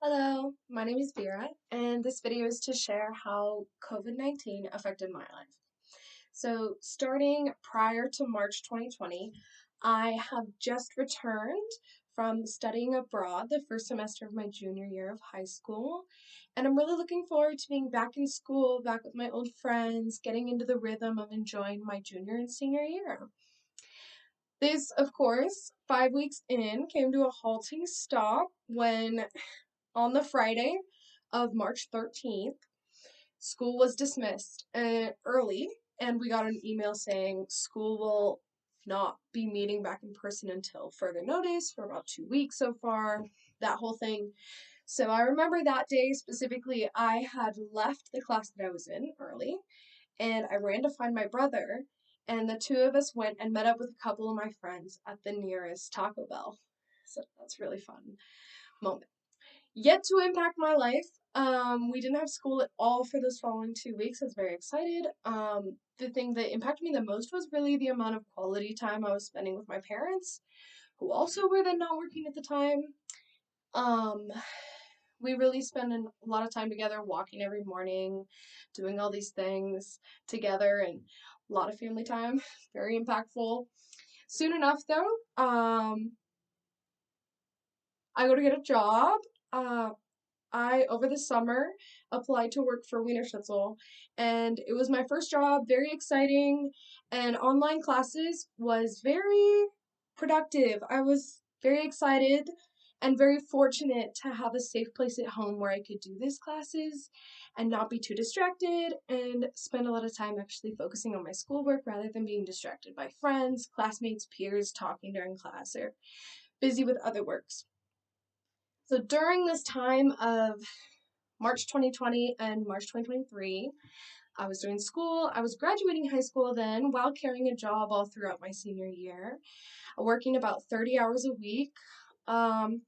Hello, my name is Vera, and this video is to share how COVID-19 affected my life. So, starting prior to March 2020, I have just returned from studying abroad the first semester of my junior year of high school, and I'm really looking forward to being back in school, back with my old friends, getting into the rhythm of enjoying my junior and senior year. This, of course, 5 weeks in, came to a halting stop when on the Friday of March 13th, school was dismissed early, and we got an email saying school will not be meeting back in person until further notice for about 2 weeks so far, that whole thing. So I remember that day specifically, I had left the class that I was in early, and I ran to find my brother, and the two of us went and met up with a couple of my friends at the nearest Taco Bell. So that's really fun moment. Yet to impact my life. We didn't have school at all for those following 2 weeks. I was very excited. The thing that impacted me the most was really the amount of quality time I was spending with my parents, who also were then not working at the time. Um, we really spent a lot of time together, walking every morning, doing all these things together, and a lot of family time. Very impactful. Soon enough, though, I go to get a job. Uh, I, over the summer, applied to work for Wiener Schnitzel, and it was my first job, very exciting, and online classes was very productive. I was very excited and very fortunate to have a safe place at home where I could do these classes and not be too distracted and spend a lot of time actually focusing on my schoolwork rather than being distracted by friends, classmates, peers talking during class or busy with other works. So during this time of March 2020 and March 2023, I was doing school. I was graduating high school then while carrying a job all throughout my senior year, working about 30 hours a week. Um,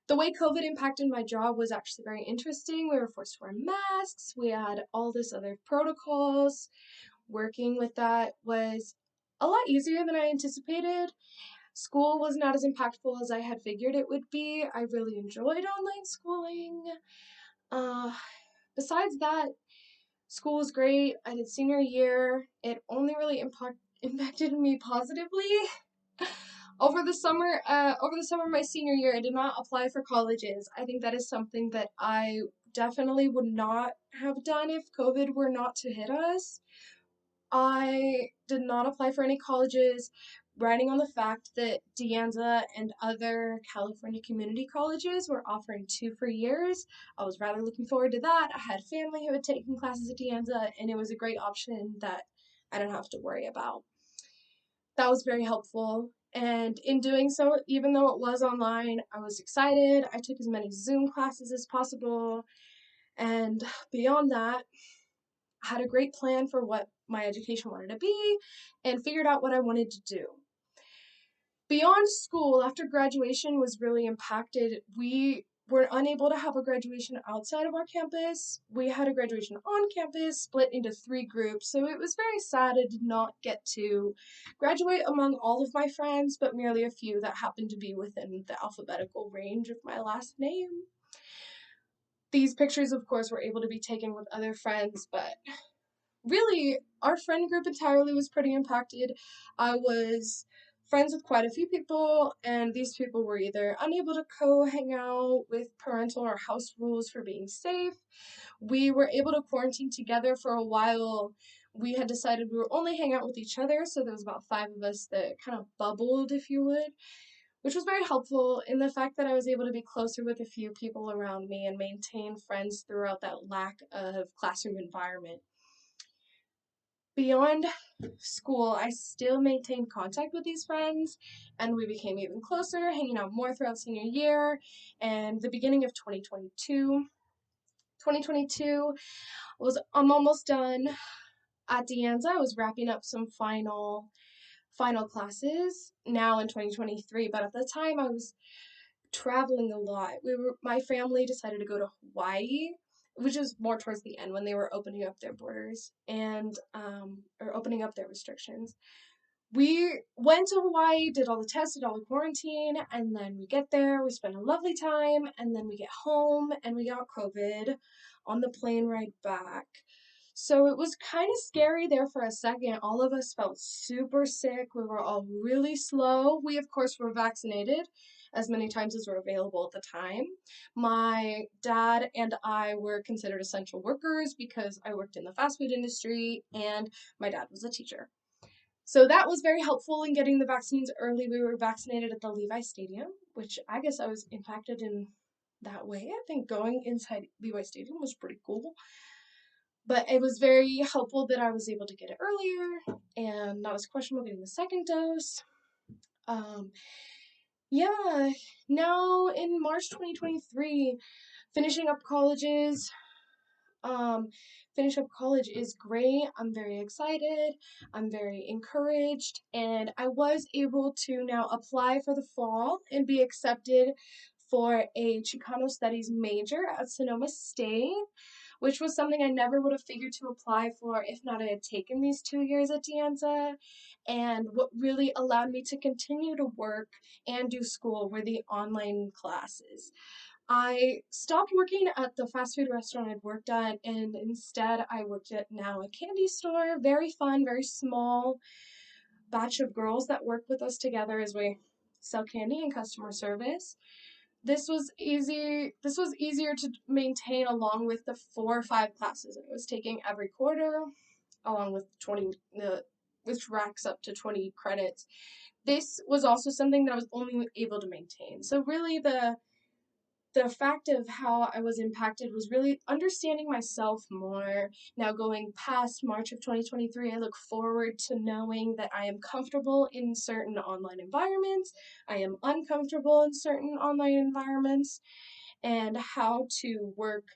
the way COVID impacted my job was actually very interesting. We were forced to wear masks. We had all this other protocols. Working with that was a lot easier than I anticipated. School was not as impactful as I had figured it would be. I really enjoyed online schooling. Uh, Besides that, school was great. I did senior year. It only really impacted me positively. Over the summer of my senior year, I did not apply for colleges. I think that is something that I definitely would not have done if COVID were not to hit us. I did not apply for any colleges, writing on the fact that De Anza and other California community colleges were offering 2 free years. I was rather looking forward to that. I had family who had taken classes at De Anza, and it was a great option that I didn't have to worry about. That was very helpful. And in doing so, even though it was online, I was excited. I took as many Zoom classes as possible. And beyond that, had a great plan for what my education wanted to be and figured out what I wanted to do. Beyond school, after graduation was really impacted, we were unable to have a graduation outside of our campus. We had a graduation on campus, split into 3 groups, so it was very sad I did not get to graduate among all of my friends, but merely a few that happened to be within the alphabetical range of my last name. These pictures, of course, were able to be taken with other friends, but really, our friend group entirely was pretty impacted. I was friends with quite a few people, and these people were either unable to hang out with parental or house rules for being safe. We were able to quarantine together for a while. We had decided we were only hang out with each other, so there was about 5 of us that kind of bubbled, if you would, which was very helpful in the fact that I was able to be closer with a few people around me and maintain friends throughout that lack of classroom environment. Beyond school, I still maintained contact with these friends, and we became even closer, hanging out more throughout senior year and the beginning of 2022. 2022 I'm almost done at De Anza. I was wrapping up some final classes now in 2023, but at the time I was traveling a lot. My family decided to go to Hawaii, which is more towards the end when they were opening up their borders and or opening up their restrictions. we went to Hawaii, did all the tests, did all the quarantine, and then we get there, we spend a lovely time, and then we get home and we got COVID on the plane ride back. So it was kind of scary there for a second. All of us felt super sick. We were all really slow. We, of course, were vaccinated as many times as were available at the time. My dad and I were considered essential workers because I worked in the fast food industry and my dad was a teacher. So that was very helpful in getting the vaccines early. We were vaccinated at the Levi Stadium, which I guess I was impacted in that way. I think going inside Levi Stadium was pretty cool. But it was very helpful that I was able to get it earlier and not as questionable getting the second dose. Um, yeah, now in March 2023, finishing up colleges, um, finish up college is great. I'm very excited. I'm very encouraged. And I was able to now apply for the fall and be accepted for a Chicano Studies major at Sonoma State, which was something I never would have figured to apply for if not I had taken these 2 years at De Anza. And what really allowed me to continue to work and do school were the online classes. I stopped working at the fast food restaurant I'd worked at, and instead I worked at now a candy store. Very fun, very small batch of girls that work with us together as we sell candy and customer service. This was easy. This was easier to maintain along with the 4 or 5 classes I was taking every quarter, along with 20, which racks up to 20 credits. This was also something that I was only able to maintain. So really the fact of how I was impacted was really understanding myself more. Now, going past March of 2023, I look forward to knowing that I am comfortable in certain online environments, I am uncomfortable in certain online environments, and how to work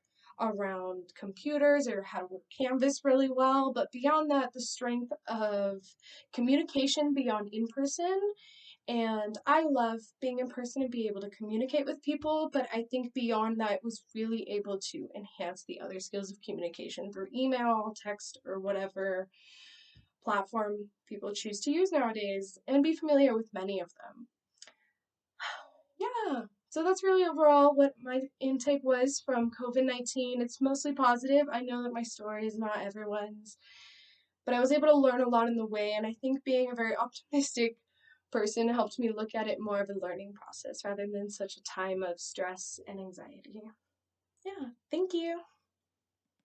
around computers or how to work Canvas really well. But beyond that, the strength of communication beyond in person, and I love being in person and be able to communicate with people, but I think beyond that, was really able to enhance the other skills of communication through email, text, or whatever platform people choose to use nowadays, and be familiar with many of them. Yeah, so that's really overall what my intake was from COVID-19. It's mostly positive. I know that my story is not everyone's, but I was able to learn a lot in the way, and I think being a very optimistic person helped me look at it more of a learning process rather than such a time of stress and anxiety. Yeah, thank you.